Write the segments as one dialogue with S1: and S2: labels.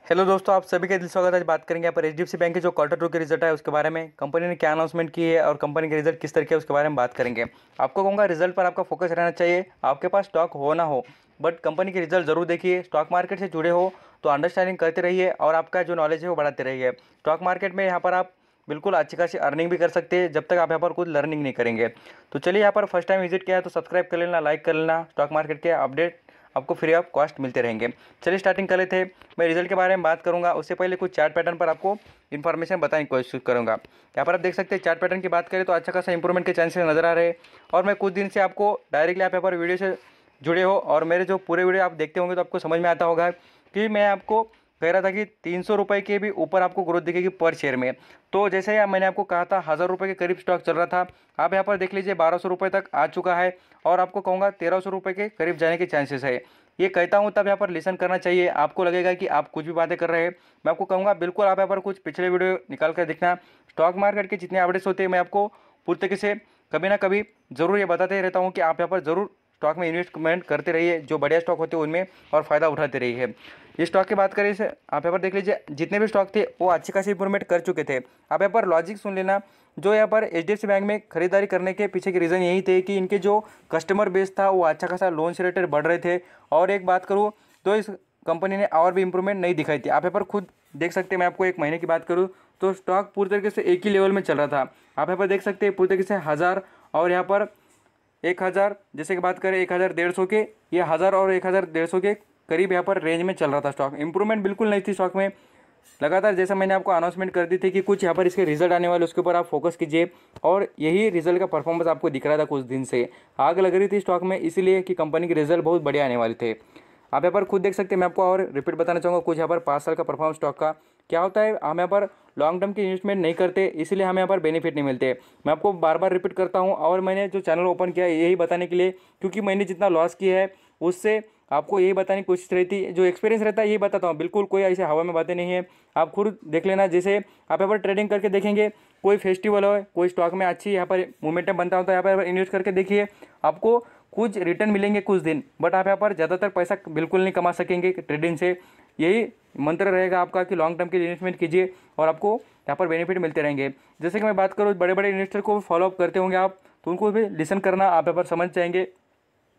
S1: Hello दोस्तों, आप सभी का दिल स्वागत है। आज बात करेंगे यहाँ पर एचडीएफसी बैंक के जो क्वार्टर टू के रिजल्ट है उसके बारे में, कंपनी ने क्या अनाउंसमेंट की है और कंपनी के रिजल्ट किस तरह के है उसके बारे में बात करेंगे। आपको कहूँगा रिजल्ट पर आपका फोकस रहना चाहिए, आपके पास स्टॉक हो ना हो बट कंपनी के रिजल्ट जरूर देखिए। स्टॉक मार्केट से जुड़े हो तो अंडरस्टैंडिंग करते रहिए और आपका जो नॉलेज है वो बढ़ाते रहिए। स्टॉक मार्केट में यहाँ पर आप बिल्कुल अच्छी खासी अर्निंग भी कर सकते हैं जब तक आप यहाँ पर कुछ लर्निंग नहीं करेंगे। तो चलिए, यहाँ पर फर्स्ट टाइम विजिट किया है तो सब्सक्राइब कर लेना, लाइक कर लेना। स्टॉक मार्केट के अपडेट आपको फ्री ऑफ कॉस्ट मिलते रहेंगे। चलिए स्टार्टिंग कर लेते हैं। मैं रिजल्ट के बारे में बात करूंगा, उससे पहले कुछ चार्ट पैटर्न पर आपको इन्फॉर्मेशन बताने की कोशिश करूंगा। यहाँ पर आप देख सकते हैं चार्ट पैटर्न की बात करें तो अच्छा खासा इंप्रूवमेंट के चांसेस नजर आ रहे हैं। और मैं कुछ दिन से आपको डायरेक्टली आप यहाँ पर वीडियो से जुड़े हो और मेरे जो पूरे वीडियो आप देखते होंगे तो आपको समझ में आता होगा कि मैं आपको कह रहा था कि 300 रुपये के भी ऊपर आपको ग्रोथ दिखेगी पर शेयर में। तो जैसे मैंने आपको कहा था 1000 रुपये के करीब स्टॉक चल रहा था, आप यहाँ पर देख लीजिए 1200 रुपये तक आ चुका है और आपको कहूँगा 1300 रुपये के करीब जाने के चांसेस है। ये कहता हूँ तब यहाँ पर लिसन करना चाहिए। आपको लगेगा कि आप कुछ भी बातें कर रहे हैं, मैं आपको कहूँगा बिल्कुल आप यहाँ पर कुछ पिछले वीडियो निकाल कर देखना। स्टॉक मार्केट के जितने अपडेट्स होते हैं मैं आपको पूरी तरीके से कभी ना कभी ज़रूर ये बताते ही रहता हूँ कि आप यहाँ पर ज़रूर स्टॉक में इन्वेस्टमेंट करते रहिए, जो बढ़िया स्टॉक होते हैं उनमें, और फ़ायदा उठाते रहिए। ये स्टॉक की बात करें से आप यहाँ पर देख लीजिए जितने भी स्टॉक थे वो अच्छी खासी इंप्रूवमेंट कर चुके थे। आप यहाँ पर लॉजिक सुन लेना। जो यहाँ पर एचडीएफसी बैंक में खरीदारी करने के पीछे के रीज़न यही थे कि इनके जो कस्टमर बेस था वो अच्छा खासा लोन से रिलेटेड बढ़ रहे थे। और एक बात करूँ तो इस कंपनी ने और भी इंप्रूवमेंट नहीं दिखाई थी। आप यहाँ पर खुद देख सकते हैं। मैं आपको एक महीने की बात करूँ तो स्टॉक पूरी तरीके से एक ही लेवल में चल रहा था। आप यहाँ पर देख सकते हैं पूरी तरीके से 1000 और यहाँ पर 1000, जैसे कि बात करें 1150 के, ये 1000 और 1150 के करीब यहाँ पर रेंज में चल रहा था स्टॉक। इंप्रूवमेंट बिल्कुल नहीं थी स्टॉक में। लगातार जैसा मैंने आपको अनाउंसमेंट कर दी थी कि कुछ यहाँ पर इसके रिजल्ट आने वाले उसके ऊपर आप फोकस कीजिए, और यही रिजल्ट का परफॉर्मेंस आपको दिख रहा था। कुछ दिन से आग लग रही थी स्टॉक में, इसीलिए कि कंपनी के रिजल्ट बहुत बढ़िया आने वाले थे। आप यहाँ पर खुद देख सकते हैं। मैं आपको और रिपीट बताना चाहूँगा कुछ यहाँ पर 5 साल का परफॉर्मेंस स्टॉक का क्या होता है। हम यहाँ पर लॉन्ग टर्म की इन्वेस्टमेंट नहीं करते, इसीलिए हमें यहाँ पर बेनिफिट नहीं मिलते। मैं आपको बार बार रिपीट करता हूँ और मैंने जो चैनल ओपन किया है यही बताने के लिए, क्योंकि मैंने जितना लॉस किया है उससे आपको यही बताने की कोशिश रहती है। जो एक्सपीरियंस रहता है यही बताता हूँ, बिल्कुल कोई ऐसे हवा में बातें नहीं है। आप खुद देख लेना। जैसे आप यहाँ पर ट्रेडिंग करके देखेंगे, कोई फेस्टिवल हो, कोई स्टॉक में अच्छी यहाँ पर मोमेंटम बनता होता है, यहाँ पर इन्वेस्ट करके देखिए, आपको कुछ रिटर्न मिलेंगे कुछ दिन, बट आप यहाँ पर ज़्यादातर पैसा बिल्कुल नहीं कमा सकेंगे ट्रेडिंग से। यही मंत्र रहेगा आपका कि लॉन्ग टर्म की इन्वेस्टमेंट कीजिए और आपको यहाँ पर बेनिफिट मिलते रहेंगे। जैसे कि मैं बात करूँ बड़े बड़े इन्वेस्टर को फॉलो अप करते होंगे आप, तो उनको भी लिसन करना, आप यहाँ पर समझ जाएंगे।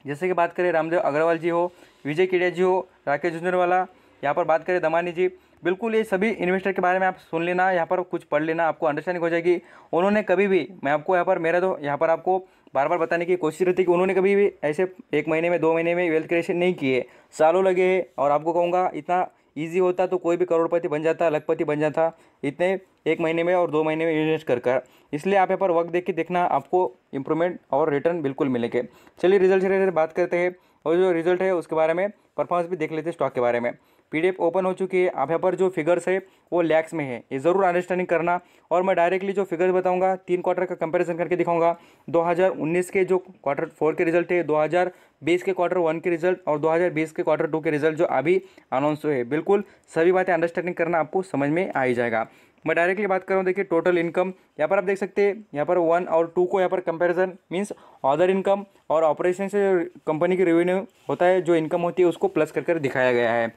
S1: जैसे कि बात करें रामदेव अग्रवाल जी हो, विजय केडिया जी हो, राकेश झुंझुनवाला, यहाँ पर बात करें दमानी जी, बिल्कुल ये सभी इन्वेस्टर के बारे में आप सुन लेना, यहाँ पर कुछ पढ़ लेना, आपको अंडरस्टैंडिंग हो जाएगी। उन्होंने कभी भी, मैं आपको यहाँ पर मेरा तो यहाँ पर आपको बार बार बताने की कोशिश रहती है कि उन्होंने कभी भी ऐसे 1 महीने में 2 महीने में वेल्थ क्रिएशन नहीं किए, सालों लगे हैं। और आपको कहूँगा इतना ईजी होता तो कोई भी करोड़पति बन जाता, लखपति बन जाता, इतने 1 महीने में और 2 महीने में इन्वेस्ट कर। इसलिए आप यहाँ पर वक्त देख के देखना, आपको इंप्रूवमेंट और रिटर्न बिल्कुल मिलेंगे। चलिए रिजल्ट से रिलेटेड बात करते हैं और जो रिजल्ट है उसके बारे में, परफॉर्मेंस भी देख लेते हैं स्टॉक के बारे में। पीडीएफ ओपन हो चुकी है। आप यहाँ पर जो फिगर्स है वो लैक्स में है, ये ज़रूर अंडरस्टैंडिंग करना। और मैं डायरेक्टली जो फिगर्स बताऊंगा 3 क्वार्टर का कंपैरिजन करके दिखाऊंगा। 2019 के जो क्वार्टर 4 के रिजल्ट है, 2020 के क्वार्टर 1 के रिजल्ट और 2020 के क्वार्टर 2 के रिजल्ट जो अभी अनाउंस हुए, बिल्कुल सभी बातें अंडरस्टैंडिंग करना, आपको समझ में आ ही जाएगा। मैं डायरेक्टली बात कर रहा हूँ, देखिए टोटल इनकम यहाँ पर आप देख सकते हैं। यहाँ पर 1 और 2 को यहाँ पर कंपैरिजन मींस अदर इनकम और ऑपरेशन से कंपनी की रेवेन्यू होता है, जो इनकम होती है उसको प्लस कर दिखाया गया है।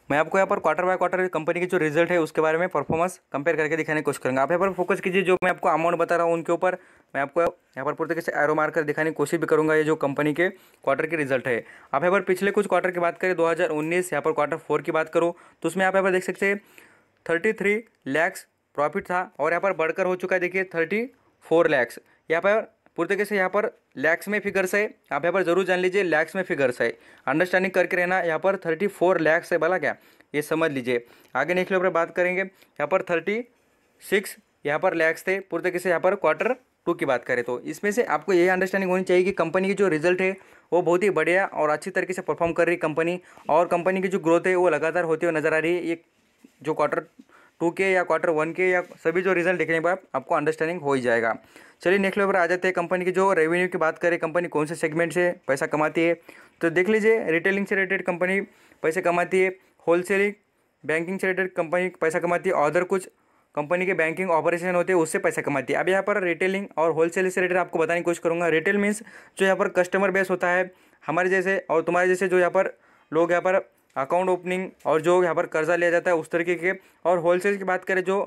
S1: मैं आपको यहाँ पर क्वार्टर बाय क्वार्टर कंपनी की जो रिजल्ट है उसके बारे में परफॉर्मेंस कंपेयर करके दिखाने की कोशिश करूँगा। आप यहाँ पर फोकस कीजिए, जो मैं आपको अमाउंट बता रहा हूँ उनके ऊपर मैं आपको यहाँ पर पूरी तरीके से एरो मार्कर दिखाने की कोशिश भी करूँगा। ये जो कंपनी के क्वार्टर के रिजल्ट है, आप यहाँ पर पिछले कुछ क्वार्टर की बात करें 2019 यहाँ पर क्वार्टर 4 की बात करूँ तो उसमें आप यहाँ पर देख सकते हैं 33 लाख प्रॉफिट था और यहाँ पर बढ़कर हो चुका है देखिए 34 लाख। यहाँ पर पूरी तरीके से यहाँ पर लैक्स में फिगर्स है, आप यहाँ पर जरूर जान लीजिए लैक्स में फिगर्स है, अंडरस्टैंडिंग करके रहना। यहाँ पर 34 लाख है, भला क्या ये समझ लीजिए। आगे नेक्स्ट लेवल पर बात करेंगे, यहाँ पर 36 यहाँ पर लैक्स थे पूरी तरीके से। यहाँ पर क्वार्टर 2 की बात करें तो इसमें से आपको यही अंडरस्टैंडिंग होनी चाहिए कि कंपनी की जो रिजल्ट है वो बहुत ही बढ़िया और अच्छी तरीके से परफॉर्म कर रही कंपनी, और कंपनी की जो ग्रोथ है वो लगातार होती हुई नजर आ रही है। ये जो क्वार्टर 2 के या क्वार्टर 1 के या सभी जो रिजल्ट देखने के बाद आपको अंडरस्टैंडिंग हो ही जाएगा। चलिए नेक्स्ट लेवल पर आ जाते हैं। कंपनी की जो रेवेन्यू की बात करें, कंपनी कौन से सेगमेंट से पैसा कमाती है, तो देख लीजिए रिटेलिंग से रिलेटेड कंपनी पैसे कमाती है, होलसेलिंग बैंकिंग से रिलेटेड कंपनी पैसा कमाती है, अदर कुछ कंपनी के बैंकिंग ऑपरेशन होते हैं उससे पैसा कमाती है। अब यहाँ पर रिटेलिंग और होलसेल से रिलेटेड आपको बताने की कोशिश करूँगा। रिटेल मीन्स जो यहाँ पर कस्टमर बेस होता है हमारे जैसे और तुम्हारे जैसे, जो यहाँ पर लोग यहाँ पर अकाउंट ओपनिंग और जो यहाँ पर कर्जा लिया जाता है उस तरीके के। और होलसेल की बात करें, जो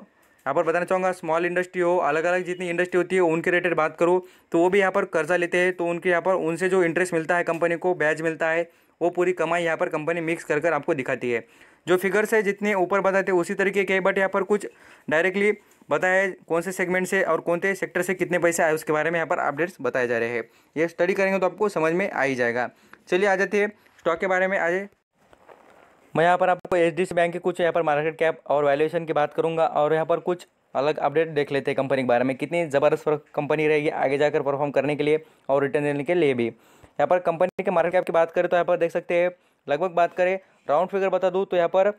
S1: यहाँ पर बताना चाहूँगा, स्मॉल इंडस्ट्री हो, अलग अलग जितनी इंडस्ट्री होती है उनके रिलेटेड बात करूँ तो वो भी यहाँ पर कर्जा लेते हैं, तो उनके यहाँ पर उनसे जो इंटरेस्ट मिलता है कंपनी को, ब्याज मिलता है, वो पूरी कमाई यहाँ पर कंपनी मिक्स कर कर आपको दिखाती है। जो फिगर्स है जितने ऊपर बताते हैं उसी तरीके के, बट यहाँ पर कुछ डायरेक्टली बताया है कौन से सेगमेंट से और कौन से सेक्टर से कितने पैसे आए उसके बारे में यहाँ पर अपडेट्स बताए जा रहे हैं। ये स्टडी करेंगे तो आपको समझ में आ ही जाएगा। चलिए आ जाते हैं स्टॉक के बारे में। आज मैं यहाँ पर आपको एचडीएफसी बैंक के कुछ यहाँ पर मार्केट कैप और वैल्यूएशन की बात करूँगा, और यहाँ पर कुछ अलग अपडेट देख लेते हैं कंपनी के बारे में, कितनी ज़बरदस्त कंपनी रहेगी आगे जाकर परफॉर्म करने के लिए और रिटर्न देने के लिए भी। यहाँ पर कंपनी के मार्केट कैप की बात करें तो यहाँ पर देख सकते हैं, लगभग बात करें राउंड फिगर बता दूँ तो यहाँ पर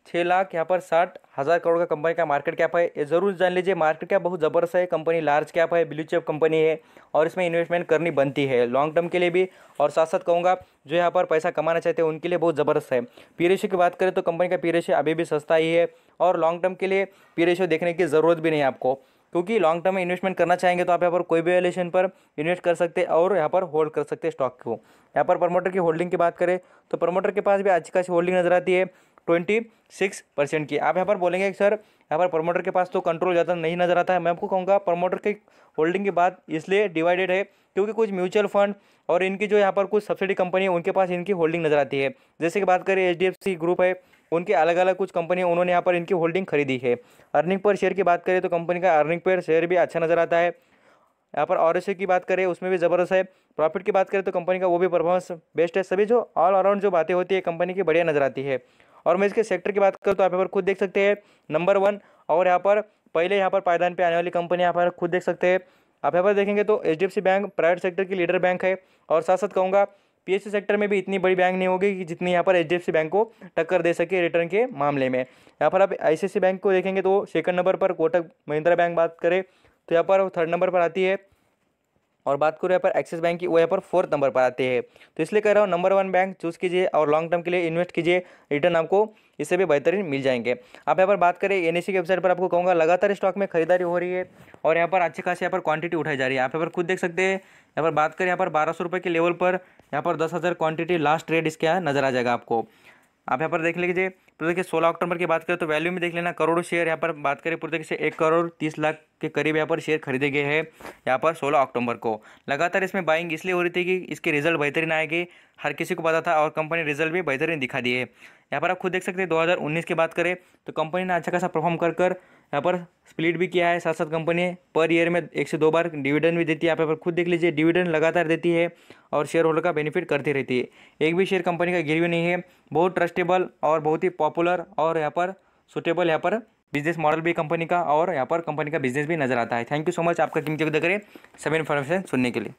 S1: 6,60,000 करोड़ का कंपनी का मार्केट कैप है। ये जरूर जान लीजिए, मार्केट कैप बहुत ज़बरदस्त है, कंपनी लार्ज कैप है, ब्लू चिप कंपनी है और इसमें इन्वेस्टमेंट करनी बनती है लॉन्ग टर्म के लिए भी, और साथ साथ कहूँगा जो यहाँ पर पैसा कमाना चाहते हैं उनके लिए बहुत ज़बरदस्त है। पी रेशियो की बात करें तो कंपनी का पी रेशियो अभी भी सस्ता ही है, और लॉन्ग टर्म के लिए पी रेशियो देखने की ज़रूरत भी नहीं है आपको, क्योंकि लॉन्ग टर्म में इन्वेस्टमेंट करना चाहेंगे तो आप यहाँ पर कोई भी वैल्यूएशन पर इन्वेस्ट कर सकते हैं और यहाँ पर होल्ड कर सकते हैं स्टॉक को। यहाँ पर प्रमोटर की होल्डिंग की बात करें तो प्रमोटर के पास भी अच्छी खासी होल्डिंग नजर आती है 26% की। आप यहाँ पर बोलेंगे कि सर यहाँ पर प्रमोटर के पास तो कंट्रोल ज़्यादा नहीं नजर आता है। मैं आपको कहूँगा प्रमोटर की होल्डिंग की बात इसलिए डिवाइडेड है क्योंकि कुछ म्यूचुअल फंड और इनकी जो यहाँ पर कुछ सब्सिडी कंपनी है उनके पास इनकी होल्डिंग नजर आती है। जैसे कि बात करें एचडीएफसी ग्रुप है, उनके अलग अलग कुछ कंपनी उन्होंने यहाँ पर इनकी होल्डिंग खरीदी है। अर्निंग पर शेयर की बात करें तो कंपनी का अर्निंग पर शेयर भी अच्छा नजर आता है। यहाँ पर आरओसी की बात करें उसमें भी ज़बरदस्त है। प्रॉफिट की बात करें तो कंपनी का वो भी परफॉर्मेंस बेस्ट है। सभी जो ऑल अराउंड जो बातें होती है कंपनी की बढ़िया नजर आती है। और मैं इसके सेक्टर की बात करूँ तो आप यहाँ पर खुद देख सकते हैं नंबर 1, और यहाँ पर पहले यहाँ पर पायदान पे आने वाली कंपनी यहाँ पर खुद देख सकते हैं। आप यहाँ पर देखेंगे तो एचडीएफसी बैंक प्राइवेट सेक्टर की लीडर बैंक है, और साथ साथ कहूँगा पीएसयू सेक्टर में भी इतनी बड़ी बैंक नहीं होगी कि जितनी यहाँ पर एचडीएफसी बैंक को टक्कर दे सके रिटर्न के मामले में। यहाँ पर आप आईसीआईसी बैंक को देखेंगे तो सेकंड नंबर पर कोटक महिंद्रा बैंक बात करें तो यहाँ पर थर्ड नंबर पर आती है, और बात करूँ यहाँ पर एक्सिस बैंक की वो यहाँ पर 4th नंबर पर आते हैं। तो इसलिए कह रहा हूँ नंबर 1 बैंक चूज़ कीजिए और लॉन्ग टर्म के लिए इन्वेस्ट कीजिए, रिटर्न आपको इससे भी बेहतरीन मिल जाएंगे। आप यहाँ पर बात करें एनएससी की वेबसाइट पर आपको कहूँगा लगातार स्टॉक में खरीदारी हो रही है और यहाँ पर अच्छी खासी यहाँ पर क्वांटिटी उठाई जा रही है। आप यहाँ पर खुद देख सकते हैं। यहाँ पर बात करें यहाँ पर 1200 रुपये के लेवल पर यहाँ पर 10,000 क्वांटिटी लास्ट ट्रेड इसके यहाँ नजर आ जाएगा आपको। आप यहाँ पर देख लीजिए। तो देखिए 16 अक्टूबर की बात करें तो वैल्यू में देख लेना करोड़ों शेयर, यहाँ पर बात करें पूरे तरीके से 1,30,00,000 के करीब यहाँ पर शेयर खरीदे गए हैं यहाँ पर 16 अक्टूबर को। लगातार इसमें बाइंग इसलिए हो रही थी कि इसके रिजल्ट बेहतरीन आएंगे, हर किसी को पता था और कंपनी रिजल्ट भी बेहतरीन दिखा दिए। यहाँ पर आप खुद देख सकते हैं 2019 की बात करें तो कंपनी ने अच्छा खासा परफॉर्म कर यहाँ पर स्प्लिट भी किया है। साथ साथ कंपनी पर ईयर में 1 से 2 बार डिविडेंड भी देती है। आप यहाँ पर खुद देख लीजिए डिविडेंड लगातार देती है और शेयर होल्डर का बेनिफिट करती रहती है। एक भी शेयर कंपनी का गिरवी नहीं है। बहुत ट्रस्टेबल और बहुत ही पॉपुलर और यहाँ पर सुटेबल यहाँ पर बिजनेस मॉडल भी कंपनी का, और यहाँ पर कंपनी का बिजनेस भी नजर आता है। थैंक यू सो मच आपका कीमती वक्त देकर सभी इन्फॉर्मेशन सुनने के लिए।